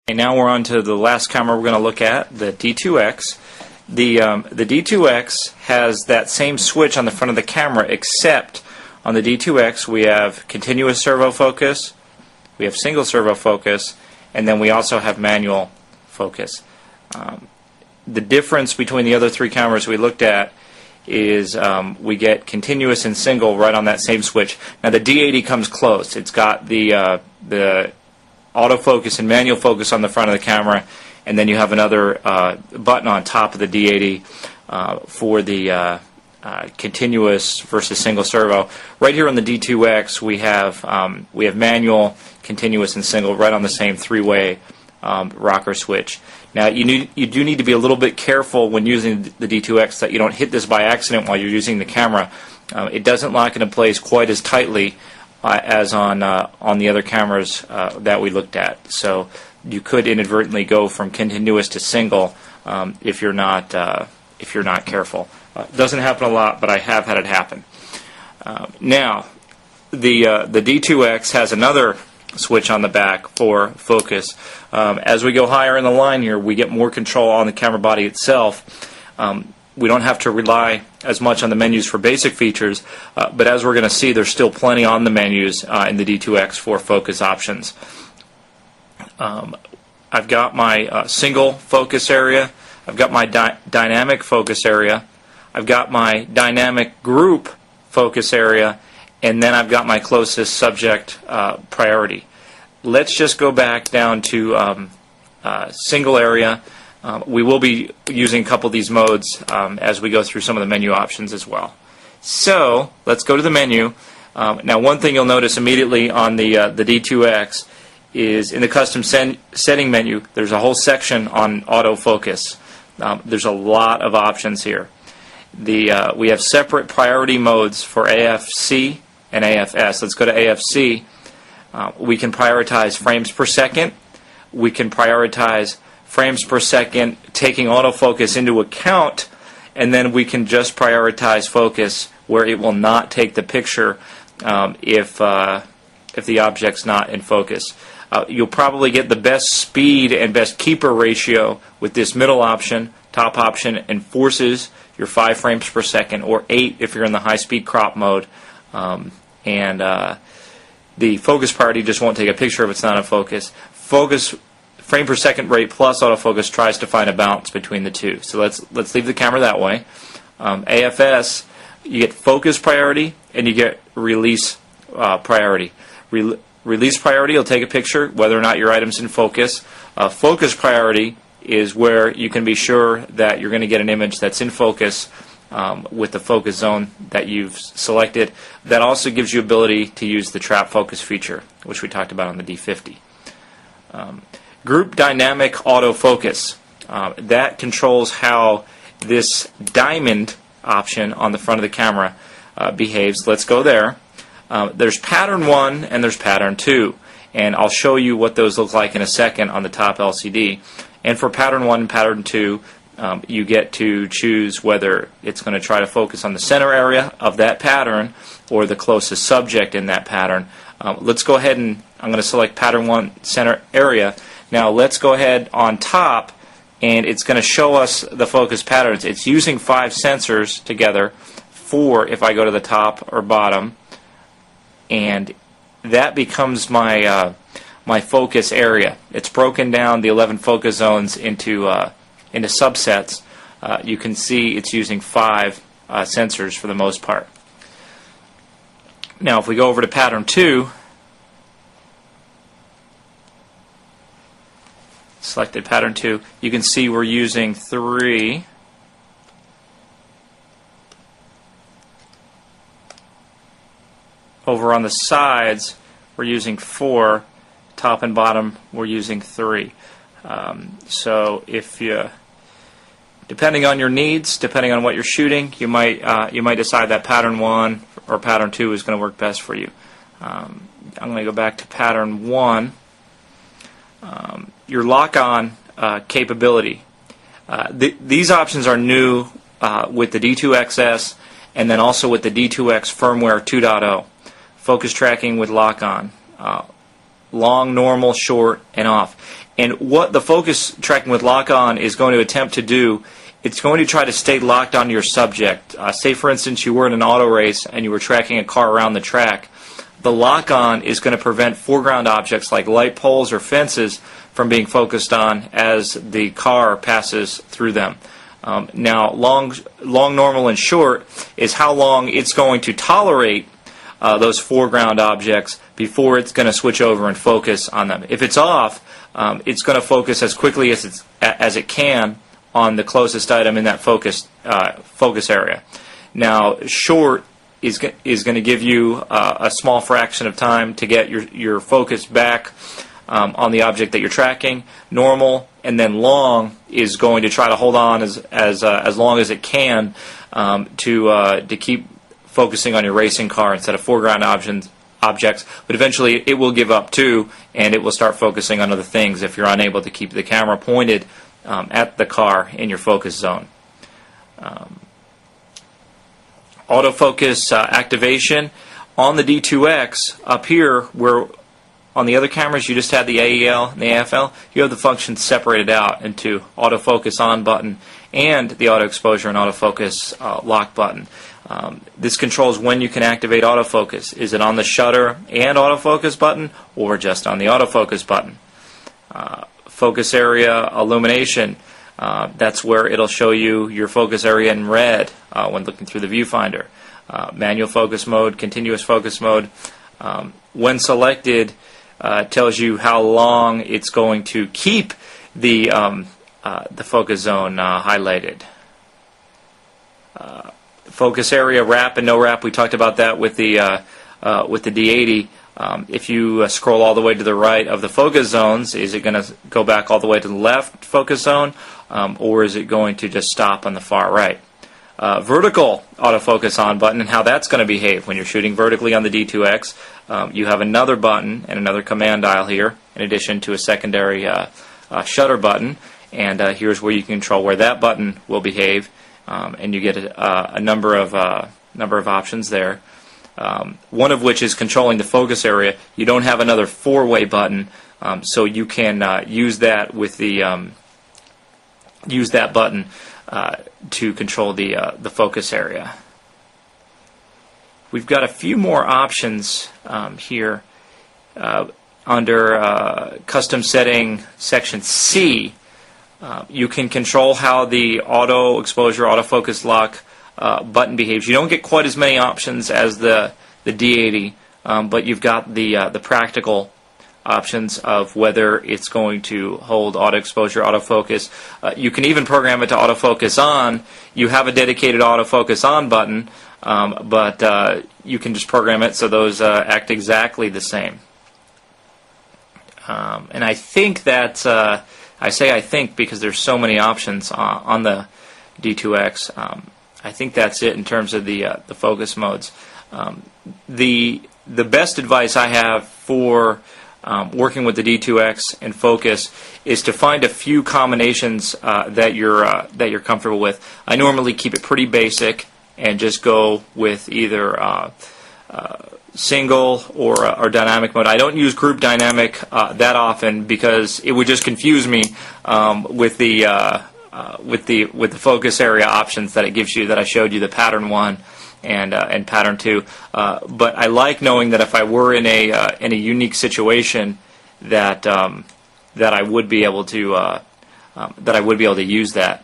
And now we're on to the last camera we're going to look at, the D2X. The D2X has that same switch on the front of the camera, except on the D2X we have continuous servo focus, we have single servo focus, and then we also have manual focus. The difference between the other three cameras we looked at is we get continuous and single right on that same switch. Now the D80 comes close. It's got the autofocus and manual focus on the front of the camera, and then you have another button on top of the D80 for the continuous versus single servo. Right here on the D2X we have manual, continuous, and single right on the same three-way rocker switch. Now you do need to be a little bit careful when using the D2X that you don't hit this by accident while you're using the camera. It doesn't lock into place quite as tightly as on the other cameras that we looked at. So you could inadvertently go from continuous to single if you're not careful. It doesn't happen a lot, but I have had it happen. Now the D2X has another switch on the back for focus. As we go higher in the line here, we get more control on the camera body itself. We don't have to rely as much on the menus for basic features, but as we're going to see, there's still plenty on the menus in the D2X for focus options. I've got my single focus area, I've got my dynamic focus area, I've got my dynamic group focus area, and then I've got my closest subject priority. Let's just go back down to single area. We will be using a couple of these modes as we go through some of the menu options as well. So let's go to the menu. Now one thing you'll notice immediately on the D2X is in the custom setting menu there's a whole section on autofocus. There's a lot of options here. We have separate priority modes for AFC and AFS. Let's go to AFC. We can prioritize frames per second. We can prioritize frames per second taking autofocus into account, and then we can just prioritize focus where it will not take the picture if the object's not in focus. You'll probably get the best speed and best keeper ratio with this middle option. Top option enforces your 5 frames per second, or 8 if you're in the high-speed crop mode, and the focus priority just won't take a picture if it's not in focus. Focus frame per second rate plus autofocus tries to find a balance between the two. So let's leave the camera that way. AFS, you get focus priority and you get release priority. Release priority will take a picture whether or not your item's in focus. Focus priority is where you can be sure that you're going to get an image that's in focus with the focus zone that you've selected. That also gives you ability to use the trap focus feature, which we talked about on the D50. Group dynamic autofocus. That controls how this diamond option on the front of the camera behaves. Let's go there. There's pattern 1 and there's pattern 2, and I'll show you what those look like in a second on the top LCD. And for pattern 1 and pattern 2, you get to choose whether it's going to try to focus on the center area of that pattern or the closest subject in that pattern. Let's go ahead and I'm going to select pattern 1 center area. Now let's go ahead on top, and it's going to show us the focus patterns. It's using 5 sensors together, 4 if I go to the top or bottom, and that becomes my my focus area. It's broken down the 11 focus zones into subsets. You can see it's using 5 sensors for the most part. Now if we go over to pattern 2, selected pattern 2, you can see we're using 3. Over on the sides we're using 4. Top and bottom we're using 3. So if you, depending on your needs, depending on what you're shooting, you might decide that pattern 1 or pattern 2 is going to work best for you. I'm going to go back to pattern 1. Your lock-on capability. These options are new with the D2XS and then also with the D2X firmware 2.0. Focus tracking with lock-on. long, normal, short, and off. And what the focus tracking with lock on is going to attempt to do, it's going to try to stay locked on your subject. Say for instance you were in an auto race and you were tracking a car around the track. The lock on is going to prevent foreground objects like light poles or fences from being focused on as the car passes through them. Now long, normal, and short is how long it's going to tolerate those foreground objects before it's going to switch over and focus on them. If it's off, it's going to focus as quickly as it can on the closest item in that focus area. Now, short is going to give you a small fraction of time to get your focus back on the object that you're tracking. Normal and then long is going to try to hold on as long as it can to keep focusing on your racing car instead of foreground objects, but eventually it will give up too, and it will start focusing on other things if you're unable to keep the camera pointed at the car in your focus zone. Autofocus activation on the D2X up here, where on the other cameras you just had the AEL and the AFL, you have the functions separated out into autofocus on button and the auto exposure and autofocus lock button. This controls when you can activate autofocus. Is it on the shutter and autofocus button or just on the autofocus button? Focus area illumination, that's where it'll show you your focus area in red when looking through the viewfinder. Manual focus mode, continuous focus mode. When selected, tells you how long it's going to keep the focus zone highlighted. Focus area wrap and no wrap. We talked about that with the D80. If you scroll all the way to the right of the focus zones, is it going to go back all the way to the left focus zone, or is it going to just stop on the far right? Vertical autofocus on button and how that's going to behave when you're shooting vertically on the D2X. You have another button and another command dial here, in addition to a secondary shutter button. And here's where you can control where that button will behave. And you get a number of options there. One of which is controlling the focus area. You don't have another four-way button, so you can use that with the use that button to control the focus area. We've got a few more options here under custom setting section C. You can control how the auto exposure, autofocus lock button behaves. You don't get quite as many options as the D80, but you've got the practical options of whether it's going to hold auto exposure, autofocus. You can even program it to autofocus on. You have a dedicated autofocus on button, but you can just program it so those act exactly the same. And I think that I say I think because there's so many options on the D2X. I think that's it in terms of the focus modes. The best advice I have for working with the D2X and focus is to find a few combinations that you're comfortable with. I normally keep it pretty basic and just go with either single or dynamic mode. I don't use group dynamic that often because it would just confuse me with the focus area options that it gives you, that I showed you, the pattern 1 and pattern 2. But I like knowing that if I were in a unique situation that I would be able to use that.